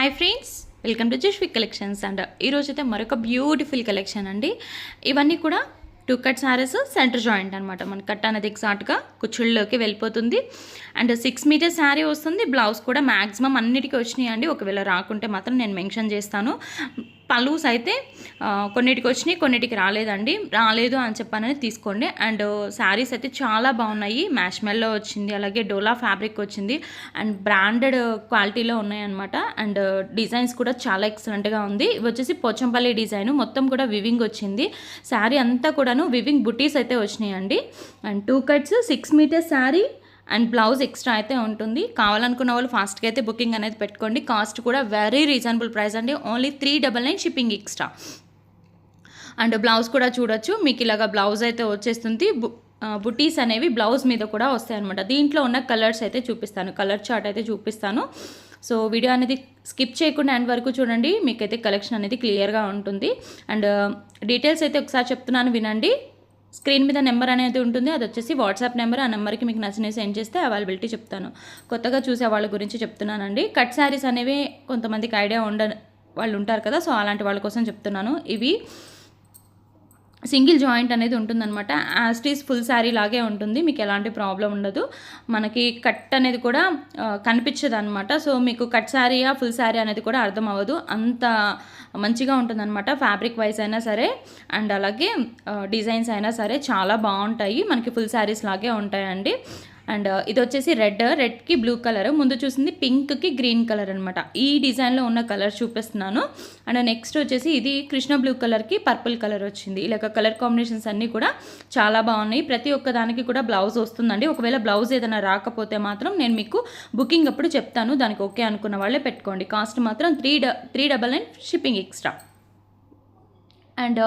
Hi friends, welcome to Jasvik collections. And ఈరోజు అయితే మరొక బ్యూటిఫుల్ కలెక్షన్ అండి. ఇవన్నీ కూడా 2 కట్ సారీస్, సెంటర్ జాయింట్ అనమాట. మన కట్ అనేది ఎగ్జాక్ట్గా కుచ్చుళ్ళలోకి వెళ్ళిపోతుంది. అండ్ 6 మీటర్ శారీ వస్తుంది. బ్లౌజ్ కూడా మ్యాక్సిమం అన్నిటికీ వచ్చినాయి అండి. ఒకవేళ రాకుంటే మాత్రం నేను మెన్షన్ చేస్తాను. పలూస్ అయితే కొన్నిటికి వచ్చినాయి, కొన్నిటికి రాలేదండి. రాలేదు అని చెప్పానని తీసుకోండి. అండ్ శారీస్ అయితే చాలా బాగున్నాయి. మ్యాష్మెల్లో వచ్చింది, అలాగే డోలా ఫ్యాబ్రిక్ వచ్చింది అండ్ బ్రాండెడ్ క్వాలిటీలో ఉన్నాయన్నమాట. అండ్ డిజైన్స్ కూడా చాలా ఎక్సలెంట్గా ఉంది. ఇవి వచ్చేసి పోచంపల్లి డిజైన్, మొత్తం కూడా వివింగ్ వచ్చింది. శారీ అంతా కూడాను వివింగ్ బుటీస్ అయితే వచ్చినాయండి. And 2 cuts, 6 metre sari and blouse extra అయితే ఉంటుంది. కావాలనుకున్న వాళ్ళు ఫాస్ట్గా అయితే బుకింగ్ అనేది పెట్టుకోండి. కాస్ట్ కూడా వెరీ రీజనబుల్ ప్రైస్ అండి. Only 399 shipping extra. And blouse కూడా చూడొచ్చు. మీకు ఇలాగా బ్లౌజ్ అయితే వచ్చేస్తుంది. బుటీస్ అనేవి బ్లౌజ్ మీద కూడా వస్తాయి అనమాట. దీంట్లో ఉన్న కలర్స్ అయితే చూపిస్తాను, కలర్ చార్ట్ అయితే చూపిస్తాను. సో వీడియో అనేది స్కిప్ చేయకుండా ఎండ్ వరకు చూడండి, మీకైతే కలెక్షన్ అనేది క్లియర్గా ఉంటుంది. అండ్ డీటెయిల్స్ అయితే ఒకసారి చెప్తున్నాను, వినండి. స్క్రీన్ మీద నెంబర్ అనేది ఉంటుంది, అది వచ్చేసి వాట్సాప్ నెంబర్. ఆ నెంబర్కి మీకు నచ్చినవి సెండ్ చేస్తే అవైలబిలిటీ చెప్తాను. కొత్తగా చూసే వాళ్ళ గురించి చెప్తున్నానండి. కట్ శారీస్ అనేవి కొంతమందికి ఐడియా వాళ్ళు ఉంటారు కదా, సో అలాంటి వాళ్ళ కోసం చెప్తున్నాను. ఇవి సింగిల్ జాయింట్ అనేది ఉంటుందన్నమాట. యాస్టీస్ ఫుల్ శారీ లాగే ఉంటుంది, మీకు ఎలాంటి ప్రాబ్లం ఉండదు. మనకి కట్ అనేది కూడా కనిపించదు అనమాట. సో మీకు కట్ శారీయా ఫుల్ శారీ అనేది కూడా అర్థం అవ్వదు, అంత మంచిగా ఉంటుందన్నమాట. ఫ్యాబ్రిక్ వైజ్ అయినా సరే అండ్ అలాగే డిజైన్స్ అయినా సరే చాలా బాగుంటాయి. మనకి ఫుల్ శారీస్ లాగే ఉంటాయండి. అండ్ ఇది వచ్చేసి రెడ్కి బ్లూ కలర్, ముందు చూసింది పింక్కి గ్రీన్ కలర్ అనమాట. ఈ డిజైన్లో ఉన్న కలర్ చూపిస్తున్నాను. అండ్ నెక్స్ట్ వచ్చేసి ఇది కృష్ణ బ్లూ కలర్కి పర్పుల్ కలర్ వచ్చింది. ఇలాగ కలర్ కాంబినేషన్స్ అన్నీ కూడా చాలా బాగున్నాయి. ప్రతి ఒక్క దానికి కూడా బ్లౌజ్ వస్తుందండి. ఒకవేళ బ్లౌజ్ ఏదైనా రాకపోతే మాత్రం నేను మీకు బుకింగ్ అప్పుడు చెప్తాను, దానికి ఓకే అనుకున్న వాళ్ళే పెట్టుకోండి. కాస్ట్ మాత్రం 399 షిప్పింగ్ ఎక్స్ట్రా. అండ్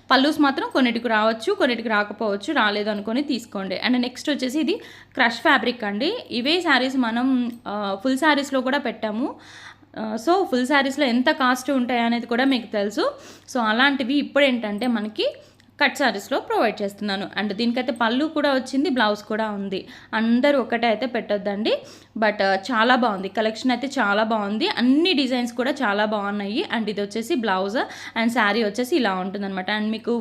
పల్లూస్ మాత్రం కొన్నిటికి రావచ్చు, కొన్నిటికి రాకపోవచ్చు. రాలేదు అనుకొని తీసుకోండి. అండ్ నెక్స్ట్ వచ్చేసి ఇది క్రష్ ఫ్యాబ్రిక్ అండి. ఇవే శారీస్ మనం ఫుల్ శారీస్లో కూడా పెట్టాము. సో ఫుల్ శారీస్లో ఎంత కాస్ట్ ఉంటాయి అనేది కూడా మీకు తెలుసు. సో అలాంటివి ఇప్పుడు ఏంటంటే మనకి కట్ శారీస్లో ప్రొవైడ్ చేస్తున్నాను. అండ్ దీనికైతే పళ్ళు కూడా వచ్చింది, బ్లౌజ్ కూడా ఉంది. అందరూ ఒకటే అయితే పెట్టొద్దండి, బట్ చాలా బాగుంది కలెక్షన్ అయితే, చాలా బాగుంది. అన్ని డిజైన్స్ కూడా చాలా బాగున్నాయి. అండ్ ఇది వచ్చేసి బ్లౌజ్ అండ్ శారీ వచ్చేసి ఇలా ఉంటుందన్నమాట. అండ్ మీకు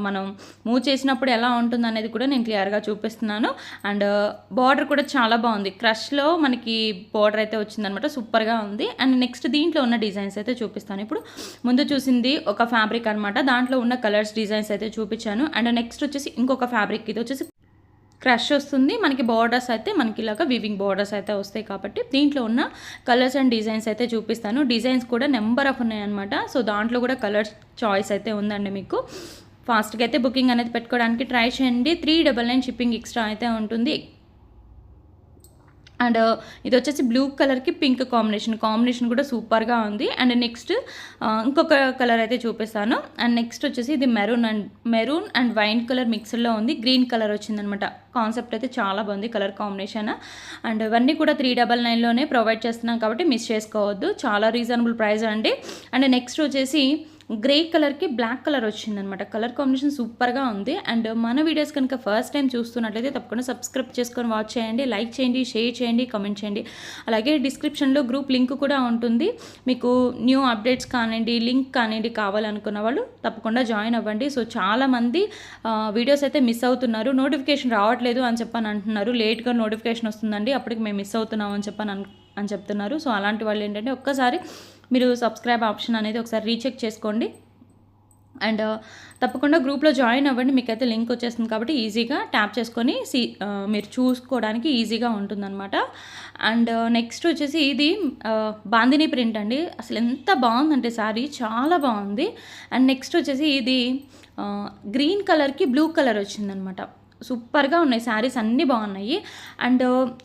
మనం మూవ్ చేసినప్పుడు ఎలా ఉంటుంది అనేది కూడా నేను క్లియర్గా చూపిస్తున్నాను. అండ్ బార్డర్ కూడా చాలా బాగుంది. క్రష్లో మనకి బార్డర్ అయితే వచ్చిందనమాట, సూపర్గా ఉంది. అండ్ నెక్స్ట్ దీంట్లో ఉన్న డిజైన్స్ అయితే చూపిస్తాను. ఇప్పుడు ముందు చూసింది ఒక ఫ్యాబ్రిక్ అనమాట, దాంట్లో ఉన్న కలర్స్ డిజైన్స్ అయితే చూపించాను. అండ్ నెక్స్ట్ వచ్చేసి ఇంకొక ఫ్యాబ్రిక్, ఇది వచ్చేసి క్రష్ వస్తుంది. మనకి బార్డర్స్ అయితే మనకి ఇలాగా వివింగ్ బార్డర్స్ అయితే వస్తాయి. కాబట్టి దీంట్లో ఉన్న కలర్స్ అండ్ డిజైన్స్ అయితే చూపిస్తాను. డిజైన్స్ కూడా నెంబర్ ఆఫ్ ఉన్నాయన్నమాట. సో దాంట్లో కూడా కలర్స్ చాయిస్ అయితే ఉందండి. మీకు ఫాస్ట్గా అయితే బుకింగ్ అనేది పెట్టుకోవడానికి ట్రై చేయండి. 399 షిప్పింగ్ ఎక్స్ట్రా అయితే ఉంటుంది. అండ్ ఇది వచ్చేసి బ్లూ కలర్కి పింక్ కాంబినేషన్ కూడా సూపర్గా ఉంది. అండ్ నెక్స్ట్ ఇంకొక కలర్ అయితే చూపిస్తాను. అండ్ నెక్స్ట్ వచ్చేసి ఇది మెరూన్ అండ్ వైన్ కలర్ మిక్స్డ్లో ఉంది. గ్రీన్ కలర్ వచ్చిందనమాట. కాన్సెప్ట్ అయితే చాలా బాగుంది, కలర్ కాంబినేషన్. అండ్ ఇవన్నీ కూడా 399లోనే ప్రొవైడ్ చేస్తున్నాం కాబట్టి మిస్ చేసుకోవద్దు, చాలా రీజనబుల్ ప్రైస్ అండి. అండ్ నెక్స్ట్ వచ్చేసి గ్రే కలర్కి బ్లాక్ కలర్ వచ్చిందనమాట. కలర్ కాంబినేషన్ సూపర్గా ఉంది. అండ్ మన వీడియోస్ కనుక ఫస్ట్ టైం చూస్తున్నట్లయితే తప్పకుండా సబ్స్క్రైబ్ చేసుకొని వాచ్ చేయండి, లైక్ చేయండి, షేర్ చేయండి, కామెంట్ చేయండి. అలాగే డిస్క్రిప్షన్లో గ్రూప్ లింక్ కూడా ఉంటుంది. మీకు న్యూ అప్డేట్స్ కానివ్వండి, లింక్ కానివ్వండి కావాలనుకున్న వాళ్ళు తప్పకుండా జాయిన్ అవ్వండి. సో చాలామంది వీడియోస్ అయితే మిస్ అవుతున్నారు, నోటిఫికేషన్ రావట్లేదు అని చెప్పని అంటున్నారు. లేట్గా నోటిఫికేషన్ వస్తుందండి, అప్పటికి మేము మిస్ అవుతున్నాం అని చెప్తున్నారు. సో అలాంటి వాళ్ళు ఏంటంటే ఒక్కసారి మీరు సబ్స్క్రైబ్ ఆప్షన్ అనేది ఒకసారి రీచెక్ చేసుకోండి. అండ్ తప్పకుండా గ్రూప్లో జాయిన్ అవ్వండి, మీకైతే లింక్ వచ్చేస్తుంది కాబట్టి ఈజీగా ట్యాప్ చేసుకొని మీరు చూసుకోవడానికి ఈజీగా ఉంటుందన్నమాట. అండ్ నెక్స్ట్ వచ్చేసి ఇది బాందిని ప్రింట్ అండి. అసలు ఎంత బాగుందంటే శారీ చాలా బాగుంది. అండ్ నెక్స్ట్ వచ్చేసి ఇది గ్రీన్ కలర్కి బ్లూ కలర్ వచ్చిందనమాట. సూపర్గా ఉన్నాయి శారీస్, అన్నీ బాగున్నాయి. అండ్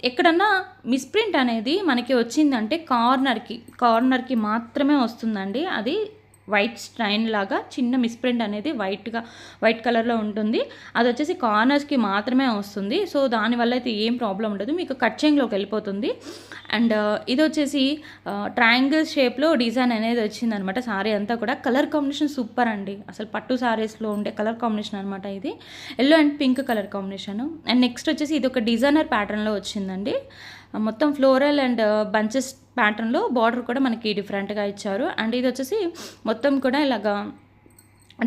ఎక్కడన్నా మిస్ప్రింట్ అనేది మనకి వచ్చిందంటే కార్నర్కి మాత్రమే వస్తుందండి. అది వైట్ స్ట్రైన్ లాగా చిన్న మిస్ప్రింట్ అనేది వైట్ కలర్లో ఉంటుంది. అది వచ్చేసి కార్నర్స్కి మాత్రమే వస్తుంది. సో దానివల్ల అయితే ఏం ప్రాబ్లం ఉండదు, మీకు కట్చింగ్లోకి వెళ్ళిపోతుంది. అండ్ ఇది వచ్చేసి ట్రయాంగిల్ షేప్లో డిజైన్ అనేది వచ్చిందనమాట. సారీ అంతా కూడా కలర్ కాంబినేషన్ సూపర్ అండి. అసలు పట్టు సారీస్లో ఉండే కలర్ కాంబినేషన్ అనమాట ఇది, yellow and pink colour combination. And next వచ్చేసి ఇది ఒక డిజైనర్ ప్యాటర్న్లో వచ్చిందండి. మొత్తం ఫ్లోరల్ అండ్ బంచెస్ ప్యాటర్న్లో బార్డర్ కూడా మనకి డిఫరెంట్గా ఇచ్చారు. అండ్ ఇది వచ్చేసి మొత్తం కూడా ఇలాగా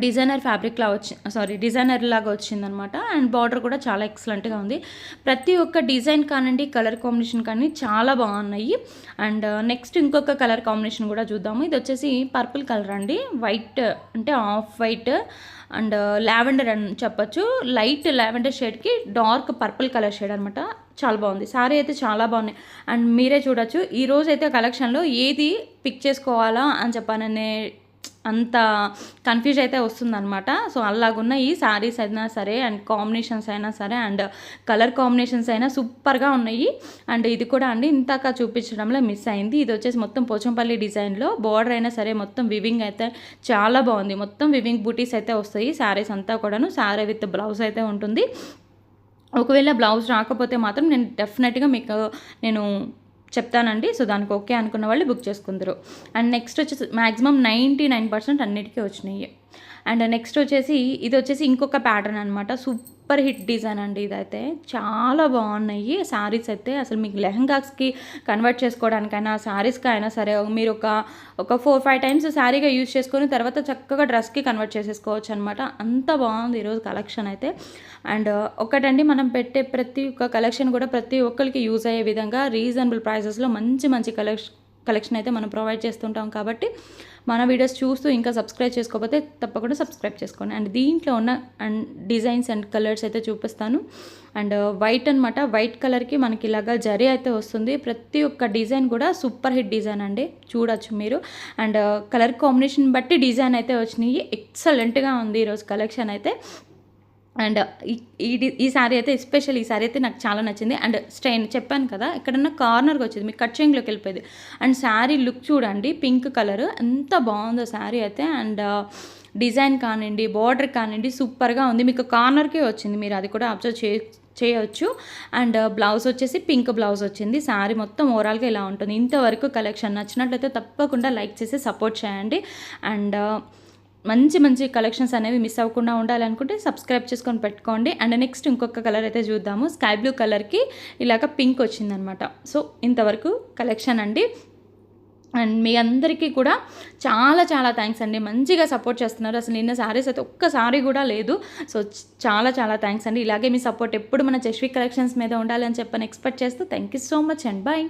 డిజైనర్ లాగా వచ్చిందనమాట. అండ్ బార్డర్ కూడా చాలా ఎక్సలెంట్గా ఉంది. ప్రతి ఒక్క డిజైన్ కానివ్వండి, కలర్ కాంబినేషన్ కానీ చాలా బాగున్నాయి. అండ్ నెక్స్ట్ ఇంకొక కలర్ కాంబినేషన్ కూడా చూద్దాము. ఇది వచ్చేసి పర్పుల్ కలర్ అండి, వైట్ అంటే ఆఫ్ వైట్ అండ్ లావెండర్ అని చెప్పొచ్చు. లైట్ లావెండర్ షేడ్కి డార్క్ పర్పుల్ కలర్ షేడ్ అనమాట. చాలా బాగుంది. సారీ అయితే చాలా బాగున్నాయి. అండ్ మీరే చూడొచ్చు, ఈరోజు అయితే కలెక్షన్లో ఏది పిక్ చేసుకోవాలా అని చెప్పాననే అంత కన్ఫ్యూజ్ అయితే వస్తుందన్నమాట. సో అలాగున్న ఈ శారీస్ అయినా సరే అండ్ కాంబినేషన్స్ అయినా సరే అండ్ కలర్ కాంబినేషన్స్ అయినా సూపర్గా ఉన్నాయి. అండ్ ఇది కూడా అండి ఇంతాక చూపించడంలో మిస్ అయింది. ఇది వచ్చేసి మొత్తం పోచంపల్లి డిజైన్లో బార్డర్ అయినా సరే మొత్తం వివింగ్ అయితే చాలా బాగుంది. మొత్తం వివింగ్ బూటీస్ అయితే వస్తాయి శారీస్ అంతా కూడాను. శారీ విత్ బ్లౌజ్ అయితే ఉంటుంది. ఒకవేళ బ్లౌజ్ రాకపోతే మాత్రం నేను డెఫినెట్గా మీకు చెప్తానండి. సో దానికి ఓకే అనుకున్న వాళ్ళు బుక్ చేసుకుందరు. అండ్ నెక్స్ట్ వచ్చేసి మ్యాక్సిమం 99% అన్నిటికీ వచ్చినాయి. అండ్ నెక్స్ట్ వచ్చేసి ఇది వచ్చేసి ఇంకొక ప్యాటర్న్ అనమాట. సూపర్ హిట్ డిజైన్ అండి. ఇదైతే చాలా బాగున్నాయి శారీస్ అయితే. అసలు మీకు లెహంగాస్కి కన్వర్ట్ చేసుకోవడానికైనా శారీస్కి అయినా సరే మీరు ఒక 4-5 టైమ్స్ శారీగా యూజ్ చేసుకొని తర్వాత చక్కగా డ్రెస్కి కన్వర్ట్ చేసేసుకోవచ్చు అనమాట. అంత బాగుంది ఈరోజు కలెక్షన్ అయితే. అండ్ ఒకటండి, మనం పెట్టే ప్రతి ఒక్క కలెక్షన్ కూడా ప్రతి ఒక్కరికి యూజ్ అయ్యే విధంగా రీజనబుల్ ప్రైజెస్లో మంచి మంచి కలెక్షన్ అయితే మనం ప్రొవైడ్ చేస్తుంటాం. కాబట్టి మన వీడియోస్ చూస్తూ ఇంకా సబ్స్క్రైబ్ చేసుకోకపోతే తప్పకుండా సబ్స్క్రైబ్ చేసుకోండి. అండ్ దీంట్లో ఉన్న డిజైన్స్ అండ్ కలర్స్ అయితే చూపిస్తాను. అండ్ వైట్ అనమాట. వైట్ కలర్కి మనకి ఇలాగా జరీ అయితే వస్తుంది. ప్రతి ఒక్క డిజైన్ కూడా సూపర్ హిట్ డిజైన్ అండి, చూడొచ్చు మీరు. అండ్ కలర్ కాంబినేషన్ బట్టి డిజైన్ అయితే వచ్చినాయి. ఎక్సలెంట్గా ఉంది ఈరోజు కలెక్షన్ అయితే. అండ్ ఈ శారీ అయితే ఎస్పెషల్ ఈ శారీ అయితే నాకు చాలా నచ్చింది. అండ్ స్ట్రెయిన్ చెప్పాను కదా, ఎక్కడన్నా కార్నర్కి వచ్చేది మీకు కట్ చేయింగ్లోకి వెళ్ళిపోయేది. అండ్ శారీ లుక్ చూడండి, పింక్ కలర్ ఎంత బాగుందో శారీ అయితే. అండ్ డిజైన్ కానివ్వండి, బార్డర్ కానివ్వండి సూపర్గా ఉంది. మీకు కార్నర్కే వచ్చింది, మీరు అది కూడా అబ్జర్వ్ చేయొచ్చు. అండ్ బ్లౌజ్ వచ్చేసి పింక్ బ్లౌజ్ వచ్చింది. శారీ మొత్తం ఓవరాల్గా ఇలా ఉంటుంది. ఇంతవరకు కలెక్షన్ నచ్చినట్లయితే తప్పకుండా లైక్ చేసి సపోర్ట్ చేయండి. అండ్ మంచి మంచి కలెక్షన్స్ అనేవి మిస్ అవ్వకుండా ఉండాలనుకుంటే సబ్స్క్రైబ్ చేసుకొని పెట్టుకోండి. అండ్ నెక్స్ట్ ఇంకొక కలర్ అయితే చూద్దాము. స్కై బ్లూ కలర్కి ఇలాగ పింక్ వచ్చిందనమాట. సో ఇంతవరకు కలెక్షన్ అండి. అండ్ మీ అందరికీ కూడా చాలా చాలా థ్యాంక్స్ అండి, మంచిగా సపోర్ట్ చేస్తున్నారు. అసలు నిన్న శారీస్ అయితే ఒక్కసారి కూడా లేదు. సో చాలా చాలా థ్యాంక్స్ అండి. ఇలాగే మీ సపోర్ట్ ఎప్పుడు మన జస్వి కలెక్షన్స్ మీద ఉండాలని చెప్పని ఎక్స్పెక్ట్ చేస్తూ thank you so much and bye.